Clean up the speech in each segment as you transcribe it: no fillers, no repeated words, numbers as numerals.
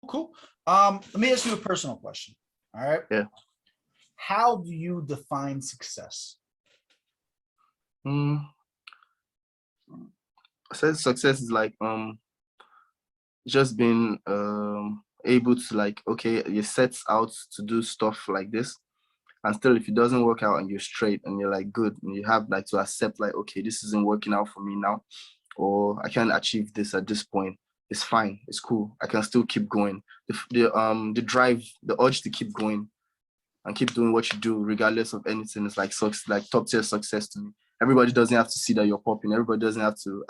Cool. Let me ask you a personal question. All right. Yeah. How do you define success? I said success is like just being able to, like, okay, you set out to do stuff like this, and still if it doesn't work out and you're straight and you're like good, and you have like to accept like, okay, this isn't working out for me now, or I can't achieve this at this point. It's fine, it's cool, I can still keep going. The drive, the urge to keep going and keep doing what you do regardless of anything is like top tier success to me. Everybody doesn't have to see that you're popping. Everybody doesn't have to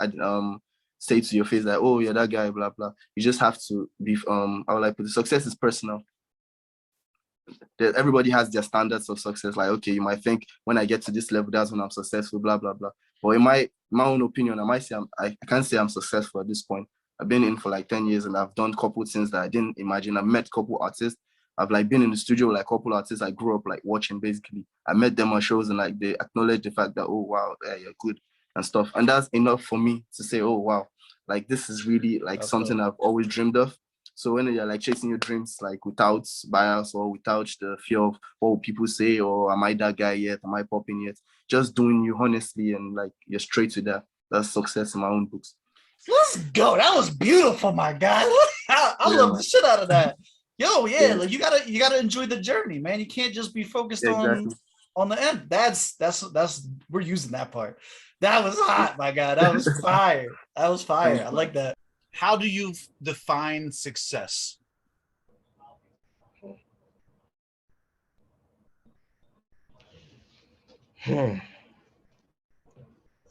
say to your face that, oh, you're that guy, blah blah. You just have to be I would like, but the success is personal. Everybody has their standards of success. Like, okay, you might think when I get to this level, that's when I'm successful, blah blah blah. But in my own opinion, I might say I can't say I'm successful at this point. I've been in for like 10 years and I've done a couple things that I didn't imagine. I've met a couple artists. I've like been in the studio with like a couple artists I grew up like watching. Basically, I met them on shows and like they acknowledge the fact that, oh wow, yeah, you're good and stuff. And that's enough for me to say, oh wow, like this is really like That's something dope. I've always dreamed of. So when you're like chasing your dreams, like without bias or without the fear of what will people say, or am I that guy yet? Am I popping yet? Just doing you honestly and like you're straight to that. That's success in my own books. Let's go. That was beautiful, my guy. I love the shit out of that. Yo, yeah, like you gotta enjoy the journey, man. You can't just be focused Exactly. on the end. That's we're using that part. That was hot, my guy. That was fire. That was fire. I like that. How do you define success? For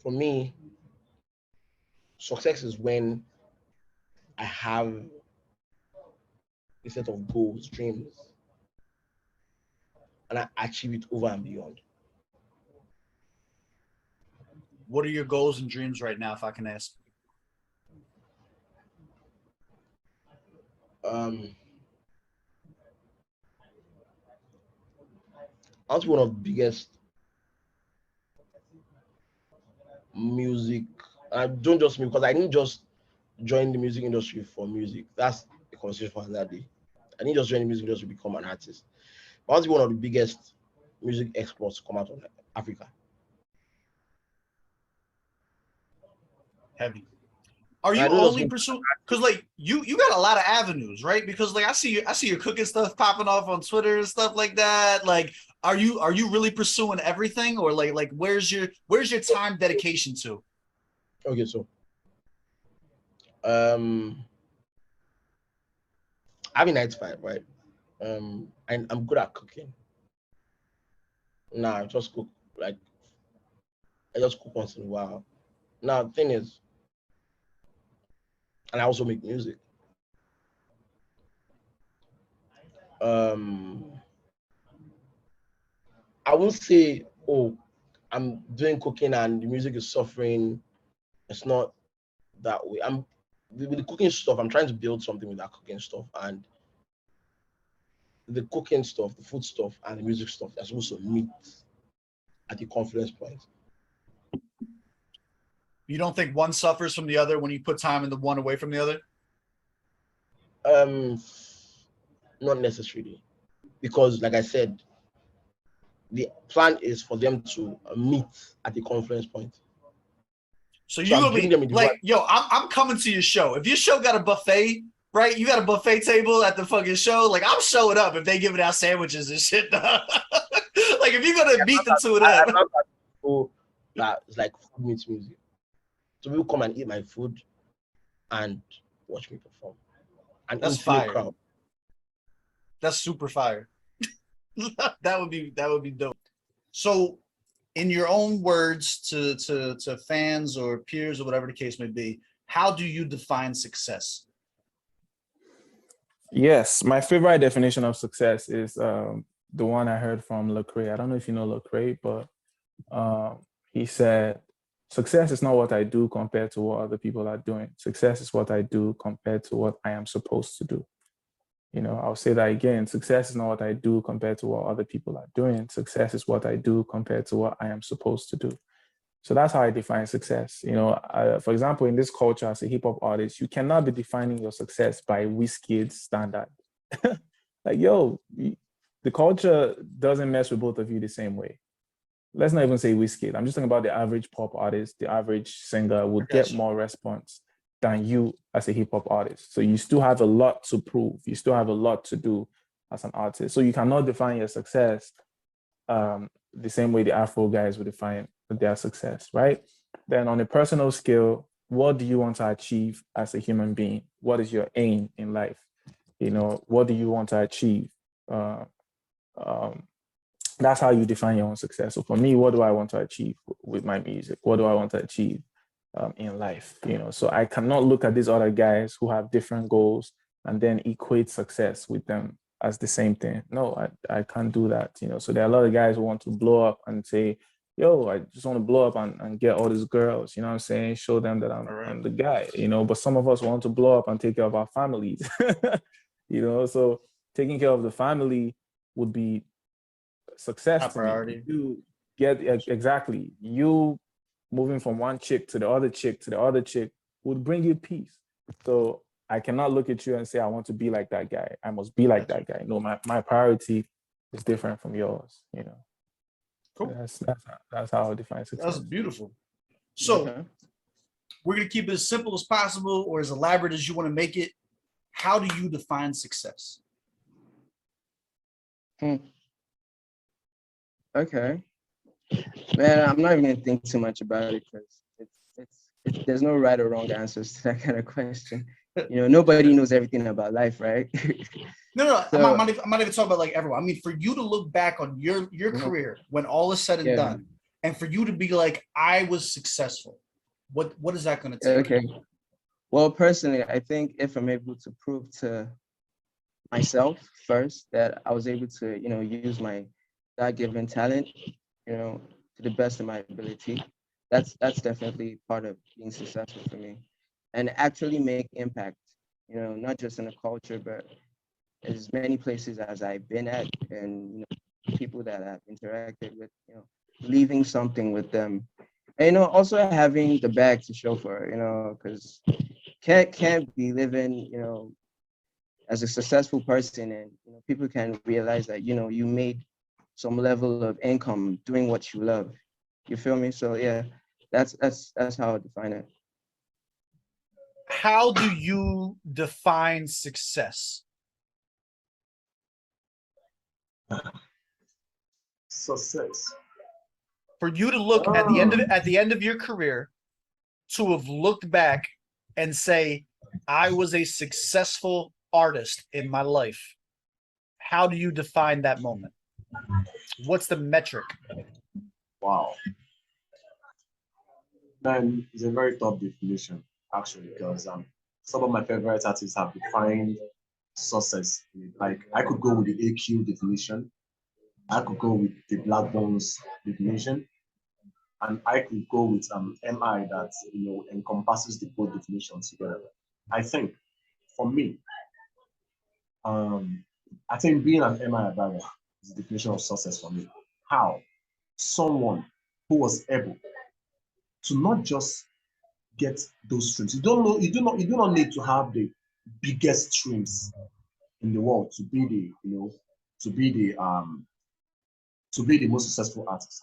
me, success is when I have a set of goals, dreams, and I achieve it over and beyond. What are your goals and dreams right now, if I can ask? I was one of the biggest music. I don't just me because I didn't just join the music industry for music. That's a conversation for another day. I didn't just join the music industry to become an artist. I want to be one of the biggest music exports to come out of Africa. Heavy. Are I you don't just only pursuing, because like you got a lot of avenues, right? Because like I see your cooking stuff popping off on Twitter and stuff like that. Like, are you really pursuing everything, or like where's your time dedication to? okay, so I have a 9 to 5, right? And I'm good at cooking. Now I just cook like I just cook once in a while. Now the thing is, and I also make music. I won't say, oh, I'm doing cooking and the music is suffering. It's not that way. I'm with the cooking stuff. I'm trying to build something with that cooking stuff, and the cooking stuff, the food stuff, and the music stuff. That's also meet at the confluence point. You don't think one suffers from the other when you put time into one away from the other? Not necessarily, because like I said, the plan is for them to meet at the confluence point. So So you I'm gonna giving be them a like, device. yo, I'm coming to your show. If your show got a buffet, right? You got a buffet table at the fucking show. Like, I'm showing up if they giving out sandwiches and shit. Like, if you're gonna meet the two of I them. love that people that it's like food meets music. So people come and eat my food and watch me perform. An That's intimate fire. crowd. That's super fire. That would be dope. So, in your own words to fans or peers or whatever the case may be, how do you define success? Yes, my favorite definition of success is the one I heard from Lecrae. I don't know if you know Lecrae, but he said, success is not what I do compared to what other people are doing. Success is what I do compared to what I am supposed to do. You know, I'll say that again. Success is not what I do compared to what other people are doing. Success is what I do compared to what I am supposed to do. So that's how I define success. You know, for example, in this culture as a hip hop artist, you cannot be defining your success by Wizkid's standard. Like, yo, the culture doesn't mess with both of you the same way. Let's not even say Wizkid. I'm just talking about the average pop artist, the average singer would get more response than you as a hip hop artist. So you still have a lot to prove. You still have a lot to do as an artist. So you cannot define your success the same way the Afro guys would define their success, right? Then on a personal scale, what do you want to achieve as a human being? What is your aim in life? You know, what do you want to achieve? That's how you define your own success. So for me, what do I want to achieve with my music? What do I want to achieve in life? You know, so I cannot look at these other guys who have different goals and then equate success with them as the same thing. No, I can't do that. You know, so there are a lot of guys who want to blow up and say, yo, I just want to blow up and get all these girls, you know what I'm saying? Show them that I'm the guy, you know, but some of us want to blow up and take care of our families, you know, so taking care of the family would be success to me. You get exactly, you moving from one chick to the other chick to the other chick would bring you peace. So I cannot look at you and say, I want to be like that guy. I must be like that guy. No, my priority is different from yours, you know. Cool. That's how I define success. That's beautiful. So we're going to keep it as simple as possible or as elaborate as you want to make it. How do you define success? Okay. Man, I'm not even going to think too much about it because there's no right or wrong answers to that kind of question. You know, nobody knows everything about life, right? No. So, I'm not even talking about like everyone. I mean, for you to look back on your career when all is said and done, and for you to be like, I was successful. What is that going to take? Okay. Well, personally, I think if I'm able to prove to myself first that I was able to, you know, use my God-given talent, you know, to the best of my ability, that's definitely part of being successful for me, and actually make impact, you know, not just in the culture, but as many places as I've been at, and you know, people that I've interacted with, you know, leaving something with them, and you know, also having the bag to show for it, you know, because can't be living, you know, as a successful person, and you know, people can realize that, you know, you made some level of income doing what you love. You feel me? So yeah, that's how I define it. How do you define success? Success. For you to look at the end of your career, to have looked back and say, I was a successful artist in my life. How do you define that moment? What's the metric? Wow. Man, it's a very tough definition, actually, because some of my favorite artists have defined success. Like, I could go with the AQ definition, I could go with the Black Bones definition, and I could go with MI that, you know, encompasses the both definitions together. I think, for me, I think being an MI Abaga is the definition of success for me. How? Someone who was able to not just get those streams. You do not need to have the biggest streams in the world to be the, you know, to be the most successful artist.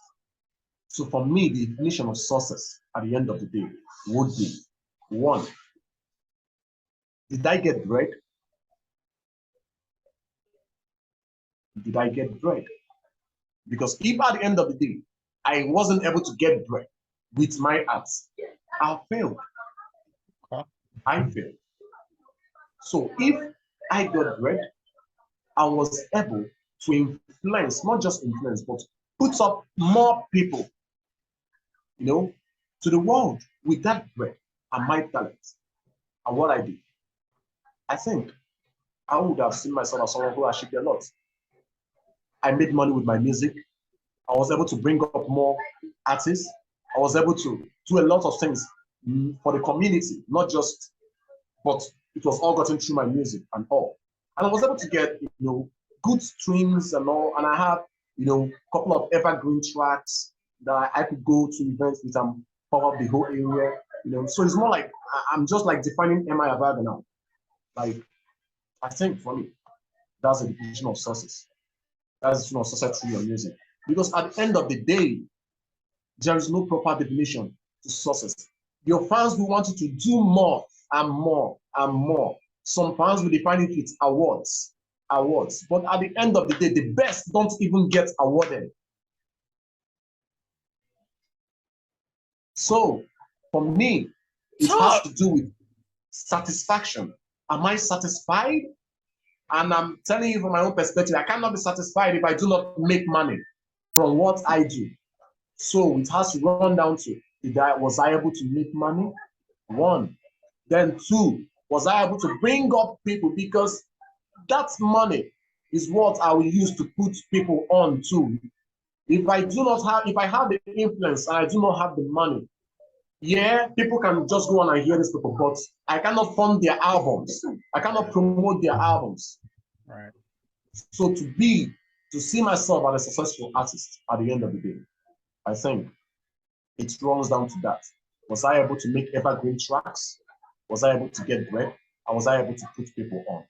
So for me, the definition of success at the end of the day would be, one, did I get bread? Did I get bread? Because if at the end of the day, I wasn't able to get bread with my art, I failed. I failed. So if I got bread, I was able to influence, not just influence, but put up more people, you know, to the world with that bread and my talent and what I did. I think I would have seen myself as someone who achieved a lot. I made money with my music. I was able to bring up more artists. I was able to do a lot of things for the community, not just, but it was all gotten through my music and all. And I was able to get, good streams and all. And I have, a couple of evergreen tracks that I could go to events with and pop up the whole area. So it's more like I'm just like defining, am I a vibe now? Like, I think for me, that's a definition of success. That's a definition of success through your music. Because at the end of the day, there is no proper definition to success. Your fans will want you to do more and more and more. Some fans will define it with awards. But at the end of the day, the best don't even get awarded. So for me, it has to do with satisfaction. Am I satisfied? And I'm telling you from my own perspective, I cannot be satisfied if I do not make money from what I do. So it has to run down to, was I able to make money? One. Then two, was I able to bring up people? Because that money is what I will use to put people on too. If I have the influence and I do not have the money, yeah, people can just go on and hear these people, but I cannot fund their albums. I cannot promote their albums. Right. So to see myself as a successful artist at the end of the day, I think it runs down to that. Was I able to make evergreen tracks? Was I able to get bread? And was I able to put people on?